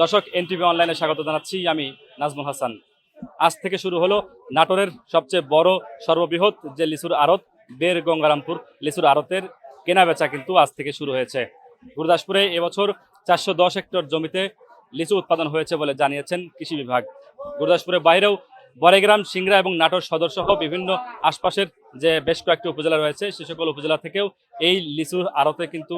দর্শক, এনটিভি অনলাইনে স্বাগত জানাচ্ছি। আমি নাজমুল হাসান। আজ থেকে শুরু হলো নাটোরের সবচেয়ে বড় সর্ববৃহৎ যে লিচুর আড়ত, বের গঙ্গারামপুর লিচুর আড়তের কেনাবেচা কিন্তু আজ থেকে শুরু হয়েছে। গুরুদাসপুরে এবছর 410 হেক্টর জমিতে লিচু উৎপাদন হয়েছে বলে জানিয়েছেন কৃষি বিভাগ। গুরুদাসপুরের বাইরেও বড়াইগ্রাম, সিংড়া এবং নাটোর সদর সহ বিভিন্ন আশপাশের যে বেশ কয়েকটি উপজেলা রয়েছে, সে সকল উপজেলা থেকেও এই লিচুর আড়তে কিন্তু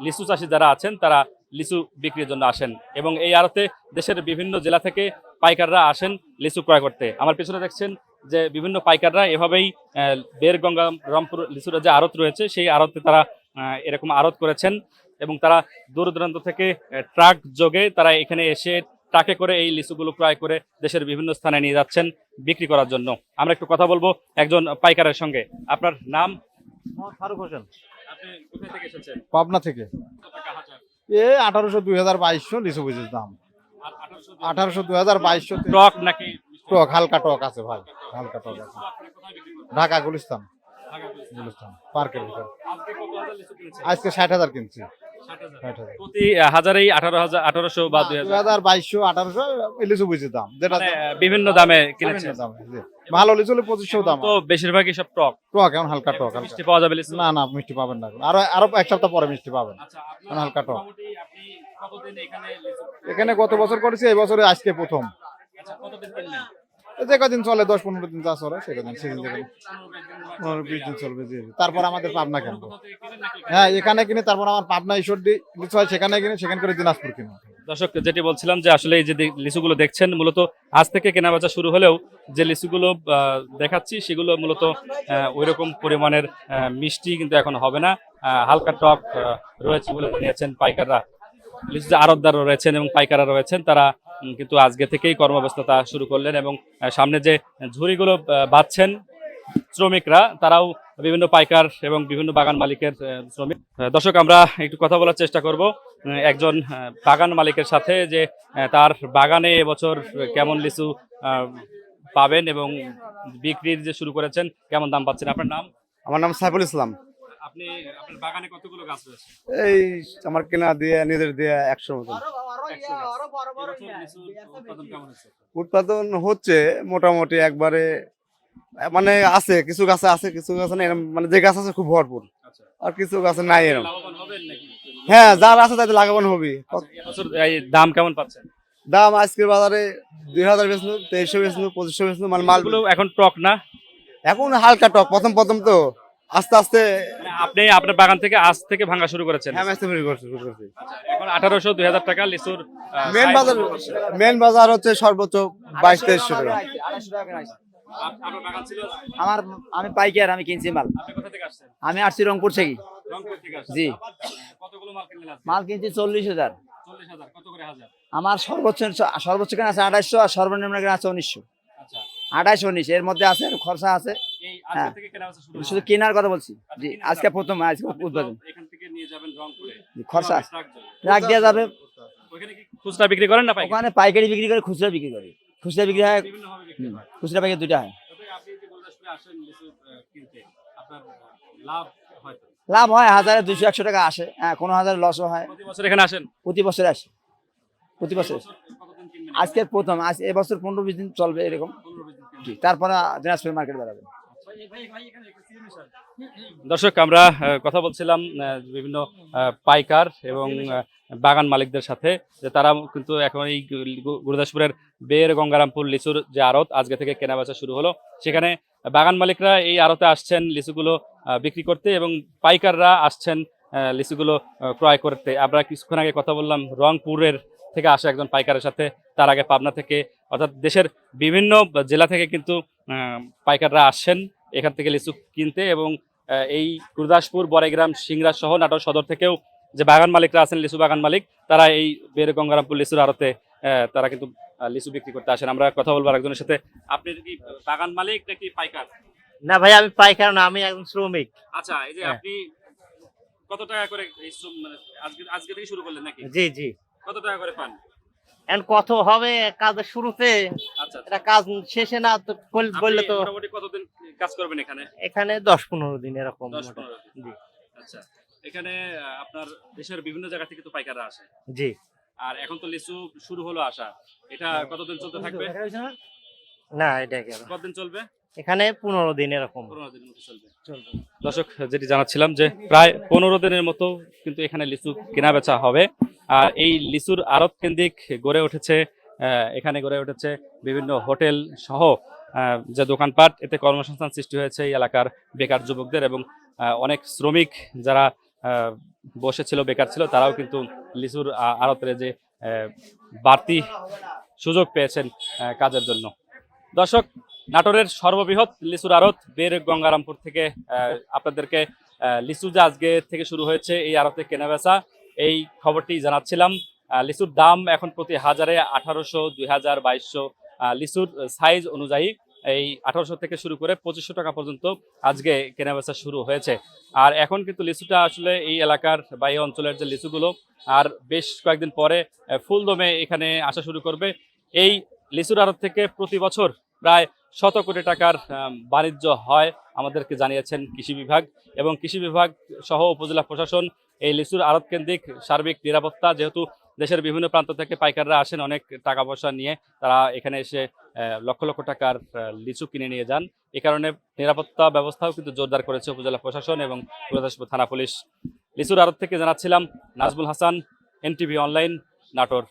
লিচু চাষি যারা আছেন তারা লিচু বিক্রির জন্য আসেন এবং এই আড়তে দেশের বিভিন্ন জেলা থেকে পাইকাররা আসেন লিচু ক্রয় করতে। আমার পিছনে দেখছেন যে বিভিন্ন পাইকাররা এভাবেই বের গঙ্গা রামপুর লিচুর যে আড়ত রয়েছে সেই আড়তে তারা এরকম আড়ত করেছেন এবং তারা দূর দূরান্ত থেকে ট্রাক যোগে তারা এখানে এসে ট্রাকে করে এই লিচুগুলো ক্রয় করে দেশের বিভিন্ন স্থানে নিয়ে যাচ্ছেন বিক্রি করার জন্য। আমরা একটু কথা বলবো একজন পাইকারের সঙ্গে। আপনার নাম? ফারুক হোসেন, আপনি কোথায় থেকে এসেছেন? পাবনা থেকে। কত টাকা হাজার? 1800 2022 লিচু বুঝিস দাম। আর 1800 2022 টক নাকি টক, হালকা টক আছে ভাই, হালকা টক আছে। আপনি কোথায় বিক্রি করেন? ঢাকা গুলিস্তান, ঢাকা থেকে। গুলিস্তান পার্কের ভিতর। আজকে কত হাজার লিচু কিনেছেন? আজকে 60,000 কিনছি। 60,000 60,000 প্রতি হাজারেই 1800 বা 2000 2022 1800 লিচু বুঝিস দাম, যেটা মানে বিভিন্ন দামে কিনেছেন। দাম। ভালো লিচু হলে 2500 দাম। তো বেশিরভাগই সব টক। টক এখন হালকা টক, হালকা। মিষ্টি পাওয়া যাবে লিচু? না না, মিষ্টি পাবেন না, আরো এক সপ্তাহ পরে মিষ্টি পাবেন। আচ্ছা, এখন হালকা টক। মোটামুটি আপনি কতদিন এখানে লিচু? এখানে গত বছর করেছি, এই বছরে আজকে প্রথম। আচ্ছা, কতদিন কিনলেন? যে কদিন চলে 10-15 দিন যা চলে সে কদিন সিজন থেকে 15-20 দিন চলবে। জি, তারপর আমাদের পাবনা কিনবো। হ্যাঁ, এখানে কিনে তারপর আমার পাবনা ঈশ্বরদী লিচু হয় সেখানে কিনে, সেখানে করে দিনাজপুর কিনে। দর্শক, যেটি বলছিলাম যে আসলে এই যে লিচুগুলো দেখছেন মূলত আজ থেকে কেনাবেচা শুরু হলেও যে লিচুগুলো দেখাচ্ছি সেগুলো মূলত ওইরকম পরিমাণের মিষ্টি কিন্তু এখন হবে না। হালকা টক রয়েছে বলে জানিয়েছেন পাইকাররা। লিচু যে আড়তদার রয়েছেন এবং পাইকাররা রয়েছেন তারা কিন্তু আজকে থেকেই কর্মব্যস্ততা শুরু করলেন এবং সামনে যে ঝুড়িগুলো বাঁধছেন শ্রমিকরা, তারাও বিভিন্ন পাইকার এবং বিভিন্ন বাগান মালিকের শ্রমিক। দর্শক, আমরা একটু কথা বলার চেষ্টা করব একজন বাগান মালিকের সাথে যে তার বাগানে এবছর কেমন লিচু পাবেন এবং বিক্রির যে শুরু করেছেন কেমন দাম পাচ্ছেন। আপনার নাম? আমার নাম সাইফুল ইসলাম। আপনি আপনার বাগানে কতগুলো গাছ রয়েছে? এই আমার কেনা দিয়ে নিজের দিয়ে 100 মতন 100 গাছ। এবছর লিচুর উৎপাদন কেমন হচ্ছে? উৎপাদন হচ্ছে মোটামুটি একবারে, মানে আছে কিছু গাছে আছে, কিছু গাছে নেই, মানে যে গাছ আছে খুব ভরপুর, আচ্ছা, আর কিছু গাছে নাই এরকম। লাভবান হবেন নাকি? হ্যাঁ, যার আছে তাদের লাগাবান হবি। আচ্ছা, এবছর এই দাম কেমন পাচ্ছেন? দাম আজকের বাজারে 2000 বেচলো, 2300 বেচলো, 2500 বেচলো, মানে মালগুলো মালগুলো এখন টক না? এখন হালকা টক, প্রথম প্রথম তো আস্তে আস্তে। মানে আপনি আপনার বাগান থেকে আজ থেকে ভাঙা শুরু করেছেন? হ্যাঁ, ম্যাচে শুরু করছি। আচ্ছা, এখন 1800-2000 টাকা লিচুর মেন size বাজার, বলছে। মেন বাজার হচ্ছে সর্বোচ্চ 2200-2300 টাকা। আপনার বাগান ছিল? আমি পাইকার, আমি কিনছি মাল। আপনি কোথা থেকে আসছেন? আমি আসছি রংপুর থেকে। রংপুর থেকে আসছেন? জি। কতগুলো মাল কিনলেন আজকে? মাল কিনছি 40,000। 40,000 কত করে হাজার? আমার সর্বোচ্চ কেনা আছে 2800 আর সর্বনিম্ন কেনা আছে 1900। আচ্ছা, 28-19 এর মধ্যে আছে, খরচা আছে। এই হ্যাঁ। আজকে থেকে কেনাবেচা শুরু শুধু হয়েছে? কেনার কথা বলছি। জি, কেনার আজকে দাম। প্রথম, আজকে আপনি তো উদ্বোধন। এখান থেকে নিয়ে যাবেন রংপুরে। জি, খরচা আছে। ট্রাক যাবে। ট্রাক দেওয়া যাবে। ওখানে কি খুচরা বিক্রি করেন না পাইকারি? ওখানে পাইকারি বিক্রি করে, খুচরা বিক্রি করে। খুচরা বিক্রি হয়, বিভিন্ন ভাবে বিক্রি হয়। খুচরা পাইকারি দুইটা হয়। তবে আপনি যে গুরুদাসপুরে আসেন লিচু কিনতে, আপনার লাভ হয় তো? লাভ হয়, 1000-200-100 টাকা আসে। হ্যাঁ, কোনো হাজার লসও হয়। প্রতি বছর এখানে আসেন? প্রতি বছর আসে, প্রতি বছর। এবছর কতদিন কিনবেন? আজকে প্রথম, এবছর 15-20 দিন চলবে এরকম। 15-20 দিন কিনবেন। জি, তারপরে দিনাজপুর মার্কেট বেড়াবে। দর্শক, আমরা কথা বলছিলাম বিভিন্ন পাইকার এবং বাগান মালিকদের সাথে যে তারা কিন্তু এখন এই গুরুদাসপুরের বের গঙ্গারামপুর লিচুর যে আড়ত আজকে থেকে কেনাবেচা শুরু হলো, সেখানে বাগান মালিকরা এই আড়তে আসছেন লিচুগুলো বিক্রি করতে এবং পাইকাররা আসছেন লিচুগুলো ক্রয় করতে। আমরা কিছুক্ষণ আগে কথা বললাম রংপুরের থেকে আসা একজন পাইকারের সাথে, তার আগে পাবনা থেকে, অর্থাৎ দেশের বিভিন্ন জেলা থেকে কিন্তু পাইকাররা আসছেন এখান থেকে লিচু কিনতে এবং এই গুরুদাসপুর, বড়াইগ্রাম, সিংড়া সহ নাটোর সদর থেকেও যে বাগান মালিকরা আছেন, লিচু বাগান মালিক, তারা এই বের গঙ্গারামপুর লিচুর আড়তে তারা কিন্তু লিচু বিক্রি করতে আসেন। আমরা কথা বলবো একজনের সাথে। আপনি কি বাগান মালিক নাকি পাইকার? না ভাই, আমি পাইকার না, আমি একজন শ্রমিক। আচ্ছা, এই যে হ্যাঁ। আপনি কত টাকা করে এই মানে আজকে থেকে শুরু করলেন নাকি? জি জি। কত টাকা করে পান? এখন কত হবে কাজের শুরুতে, আচ্ছা, এটা কাজ শেষে না তো বললে তো। মোটামুটি কতদিন কাজ করবেন এখানে? এখানে 10-15 দিন এরকম। 10-15 দিন। জি আচ্ছা, এখানে আপনার দেশের বিভিন্ন জায়গা থেকে তো পাইকাররা আসে। জি। আর এখন তো লিচু শুরু হলো আসা, এটা কতদিন চলতে থাকবে? না এটা কেন, কতদিন চলবে? এখানে 15 দিন এরকম 15 দিনের মতো চলবে। চলবে। দর্শক, যেটি জানাচ্ছিলাম যে প্রায় 15 দিনের মতো কিন্তু এখানে লিচু কেনা বেচা হবে। আর এই লিচুর আড়ত কেন্দ্রিক গড়ে উঠেছে, এখানে গড়ে উঠেছে বিভিন্ন হোটেল সহ যে দোকানপাট, এতে কর্মসংস্থান সৃষ্টি হয়েছে এই এলাকার বেকার যুবকদের, এবং অনেক শ্রমিক যারা বসেছিল, বেকার ছিল, তারাও কিন্তু লিচুর আড়তের যে বাড়তি সুযোগ পেয়েছেন কাজের জন্য। দর্শক, নাটোরের সর্ববৃহৎ লিচুর আড়ত বের গঙ্গারামপুর থেকে আপনাদেরকে লিচু যে আজকে থেকে শুরু হয়েছে এই আড়তে কেনাবেচা, এই খবরটি জানাচ্ছিলাম। লিচুর দাম এখন প্রতি হাজারে 1800, 2000, 2200, লিচুর সাইজ অনুযায়ী এই 1800 থেকে শুরু করে 2500 টাকা পর্যন্ত আজকে কেনাবেচা শুরু হয়েছে। আর এখন কিন্তু লিচুটা আসলে এই এলাকার বা এই অঞ্চলের যে লিচুগুলো আর বেশ কয়েকদিন পরে ফুলদমে এখানে আসা শুরু করবে। এই লিচুর আড়ত থেকে প্রতি বছর প্রায় 100 কোটি টাকার বাণিজ্য হয়, আমাদেরকে জানিয়েছেন কৃষি বিভাগ, এবং কৃষি বিভাগ সহ উপজেলা প্রশাসন এই লিচুর আড়ত কেন্দ্রিক সার্বিক নিরাপত্তা, যেহেতু দেশের বিভিন্ন প্রান্ত থেকে পাইকাররা আসেন অনেক টাকা পয়সা নিয়ে, তারা এখানে এসে লক্ষ লক্ষ টাকার লিচু কিনে নিয়ে যান, এই কারণে নিরাপত্তা ব্যবস্থাও কিন্তু জোরদার করেছে উপজেলা প্রশাসন এবং গুরুদাসপুর থানা পুলিশ। লিচুর আড়ত থেকে জানাচ্ছিলাম নাজমুল হাসান, এনটিভি অনলাইন, নাটোর।